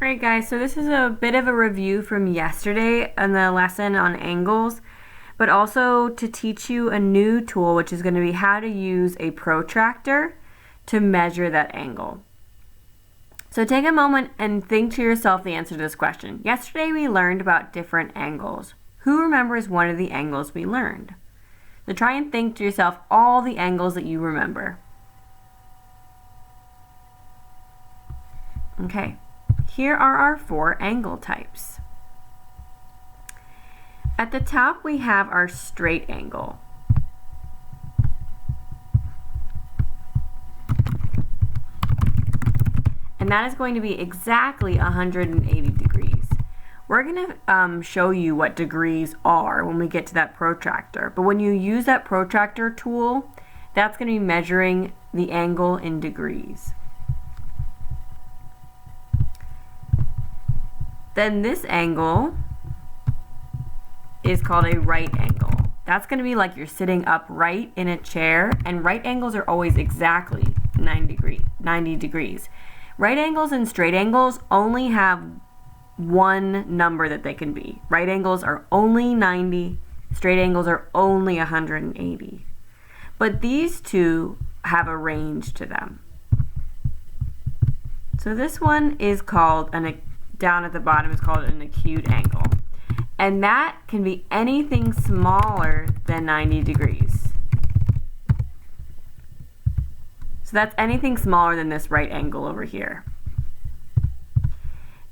Alright guys, so this is a bit of a review from yesterday on the lesson on angles, but also to teach you a new tool, which is going to be how to use a protractor to measure that angle. So take a moment and think to yourself the answer to this question. Yesterday we learned about different angles. Who remembers one of the angles we learned? So try and think to yourself all the angles that you remember. Okay. Here are our 4 angle types. At the top we have our straight angle. And that is going to be exactly 180 degrees. We're going to show you what degrees are when we get to that protractor. But when you use that protractor tool, that's going to be measuring the angle in degrees. Then this angle is called a right angle. That's going to be like you're sitting upright in a chair, and right angles are always exactly 90 degrees. Right angles and straight angles only have one number that they can be. Right angles are only 90, straight angles are only 180. But these two have a range to them. So this one is called down at the bottom is called an acute angle. And that can be anything smaller than 90 degrees. So that's anything smaller than this right angle over here.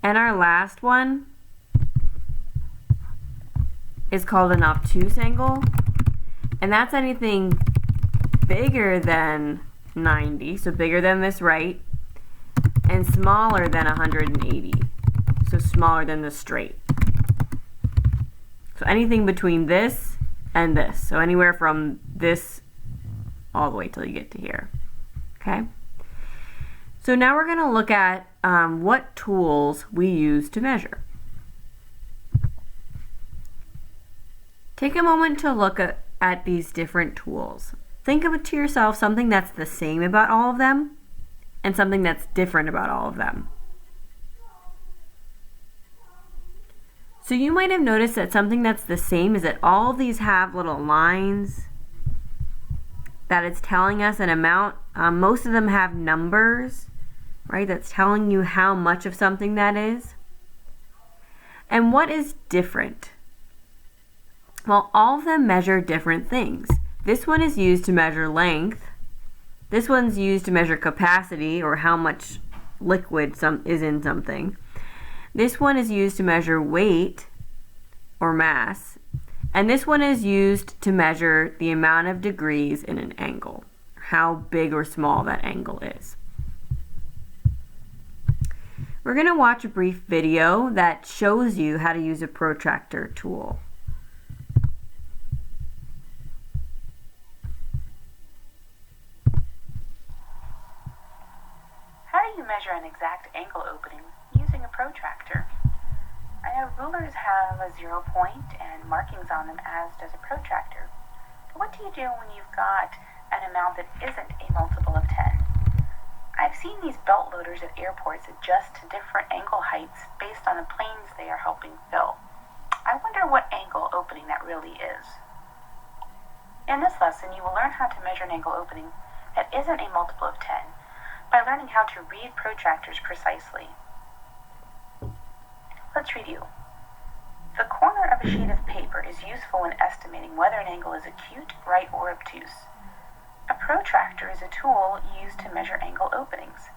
And our last one is called an obtuse angle. And that's anything bigger than 90, so bigger than this right, and smaller than 180. So smaller than the straight. So anything between this and this. So anywhere from this all the way till you get to here. Okay? So now we're going to look at what tools we use to measure. Take a moment to look at these different tools. Think of it to yourself something that's the same about all of them and something that's different about all of them. So you might have noticed that something that's the same is that all of these have little lines, that it's telling us an amount. Most of them have numbers, right? That's telling you how much of something that is. And what is different? Well, all of them measure different things. This one is used to measure length. This one's used to measure capacity, or how much liquid is in something. This one is used to measure weight or mass, and this one is used to measure the amount of degrees in an angle, how big or small that angle is. We're going to watch a brief video that shows you how to use a protractor tool. How do you measure an exact angle opening using a protractor? I know rulers have a 0 point and markings on them, as does a protractor. But what do you do when you've got an amount that isn't a multiple of 10? I've seen these belt loaders at airports adjust to different angle heights based on the planes they are helping fill. I wonder what angle opening that really is. In this lesson, you will learn how to measure an angle opening that isn't a multiple of 10 by learning how to read protractors precisely. Let's review. The corner of a sheet of paper is useful when estimating whether an angle is acute, right, or obtuse. A protractor is a tool used to measure angle openings.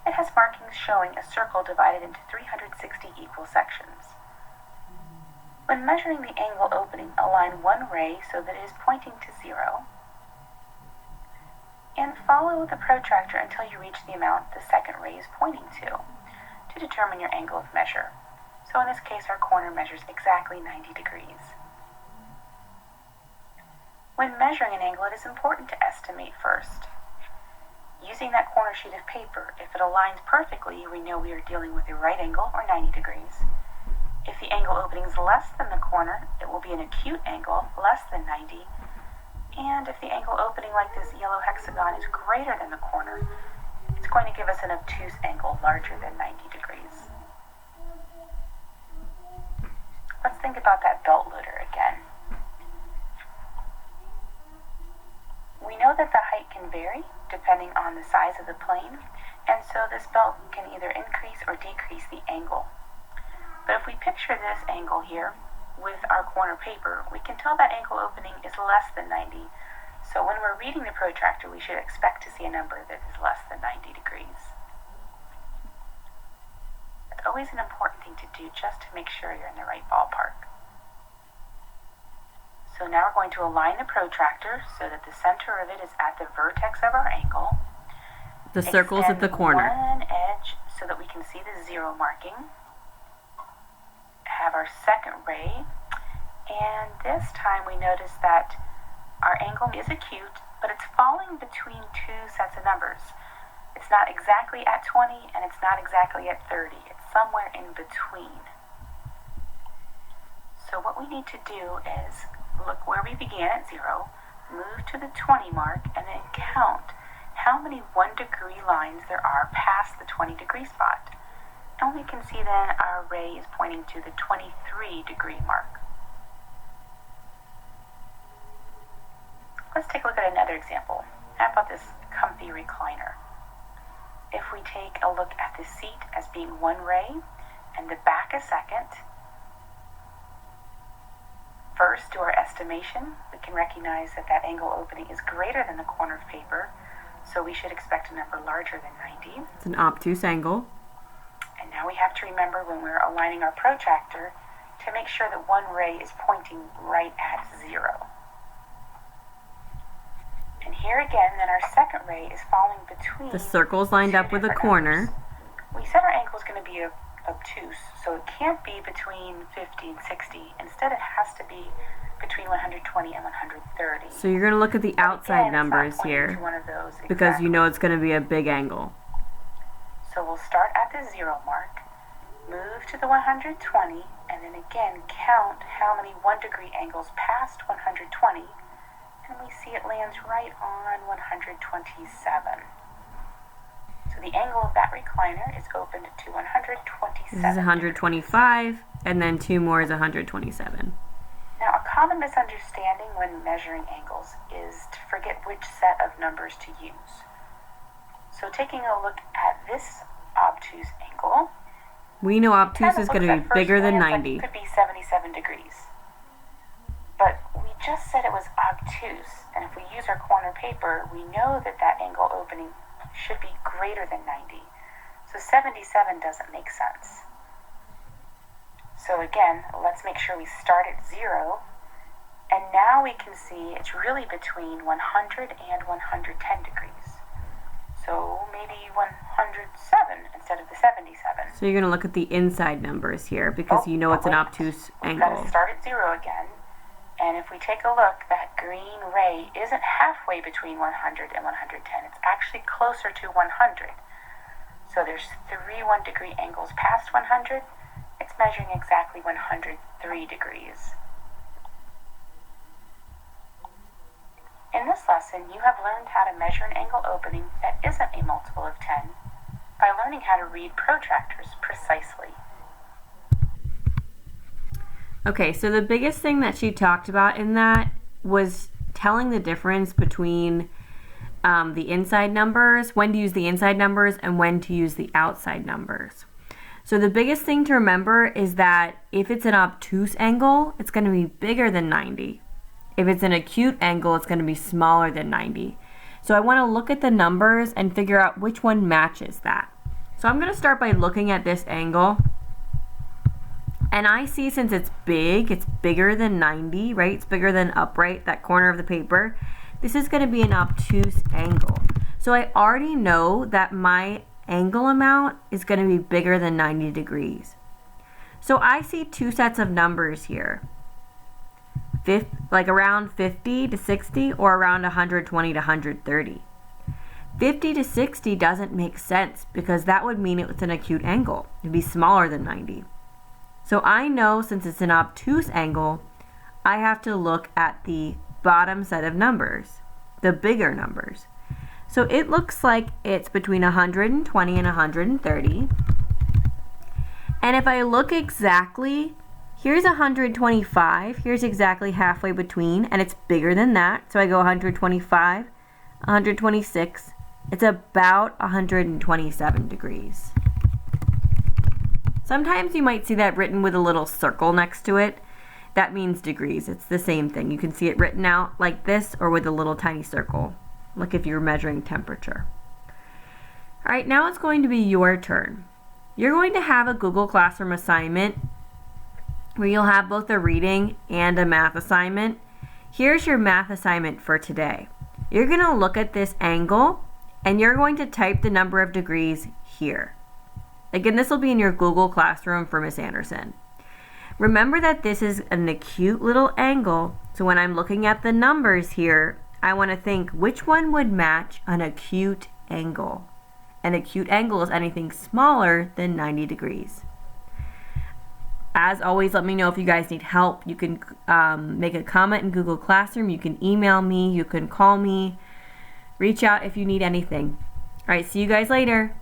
It has markings showing a circle divided into 360 equal sections. When measuring the angle opening, align one ray so that it is pointing to 0, and follow the protractor until you reach the amount the second ray is pointing to determine your angle of measure. So in this case, our corner measures exactly 90 degrees. When measuring an angle, it is important to estimate first. Using that corner sheet of paper, if it aligns perfectly, we know we are dealing with a right angle or 90 degrees. If the angle opening is less than the corner, it will be an acute angle, less than 90. And if the angle opening, like this yellow hexagon, is greater than the corner, it's going to give us an obtuse angle larger than 90 degrees. think about that belt loader again. We know that the height can vary depending on the size of the plane, and so this belt can either increase or decrease the angle. But if we picture this angle here with our corner paper, we can tell that angle opening is less than 90. So when we're reading the protractor, we should expect to see a number that is less than 90 degrees. It's always an important thing to do just to make sure you're in the right ballpark. So now we're going to align the protractor so that the center of it is at the vertex of our angle. The circles at the corner. One edge so that we can see the zero marking. Have our second ray, and this time we notice that our angle is acute, but it's falling between two sets of numbers. It's not exactly at 20 and it's not exactly at 30. It's somewhere in between. So what we need to do is look where we began at 0, move to the 20 mark, and then count how many 1 degree lines there are past the 20 degree spot. And we can see then our ray is pointing to the 23 degree mark. Let's take a look at another example. How about this comfy recliner? If we take a look at the seat as being 1 ray and the back a second, first, do our estimation. We can recognize that that angle opening is greater than the corner of paper, so we should expect a number larger than 90. It's an obtuse angle. And now we have to remember when we're aligning our protractor to make sure that 1 ray is pointing right at 0. And here again, then our second ray is falling between the circles lined up with a corner. Numbers. We said our angle is going to be obtuse, so it can't be between 50 and 60. Instead, it has to be between 120 and 130. So you're going to look at the outside numbers here because you know it's going to be a big angle. So we'll start at the 0 mark, move to the 120, and then again count how many 1 degree angles past 120, and we see it lands right on 127. So the angle of that recliner is opened to 127. This is 125, and then 2 more is 127. Now, a common misunderstanding when measuring angles is to forget which set of numbers to use. So taking a look at this obtuse angle, we know obtuse is going to be bigger than 90. It could be 77 degrees. But we just said it was obtuse, and if we use our corner paper, we know that that angle opening should be greater than 90. So 77 doesn't make sense. So again, let's make sure we start at 0, and now we can see it's really between 100 and 110 degrees. So maybe 107 instead of the 77. So you're going to look at the inside numbers here because you know it's an obtuse angle. We've angle. got to start at 0 again. And if we take a look, that green ray isn't halfway between 100 and 110. It's actually closer to 100. So there's 3 1 degree angles past 100. It's measuring exactly 103 degrees. In this lesson, you have learned how to measure an angle opening that isn't a multiple of 10 by learning how to read protractors precisely. Okay, so the biggest thing that she talked about in that was telling the difference between the inside numbers, when to use the inside numbers, and when to use the outside numbers. So the biggest thing to remember is that if it's an obtuse angle, it's going to be bigger than 90. If it's an acute angle, it's going to be smaller than 90. So I want to look at the numbers and figure out which one matches that. So I'm going to start by looking at this angle. And I see since it's big, it's bigger than 90, right? It's bigger than upright, that corner of the paper. This is going to be an obtuse angle. So I already know that my angle amount is going to be bigger than 90 degrees. So I see 2 sets of numbers here. Like around 50 to 60 or around 120 to 130. 50 to 60 doesn't make sense because that would mean it was an acute angle. It'd be smaller than 90. So I know since it's an obtuse angle, I have to look at the bottom set of numbers, the bigger numbers. So it looks like it's between 120 and 130. And if I look exactly Here's 125. Here's exactly halfway between, and it's bigger than that. So I go 125, 126. It's about 127 degrees. Sometimes you might see that written with a little circle next to it. That means degrees. It's the same thing. You can see it written out like this or with a little tiny circle, like if you're measuring temperature. All right, now it's going to be your turn. You're going to have a Google Classroom assignment where you'll have both a reading and a math assignment. Here's your math assignment for today. You're going to look at this angle and you're going to type the number of degrees here. Again, this will be in your Google Classroom for Miss Anderson. Remember that this is an acute little angle, so when I'm looking at the numbers here, I want to think which one would match an acute angle. An acute angle is anything smaller than 90 degrees. As always, let me know if you guys need help. You can make a comment in Google Classroom. You can email me. You can call me. Reach out if you need anything. All right, see you guys later.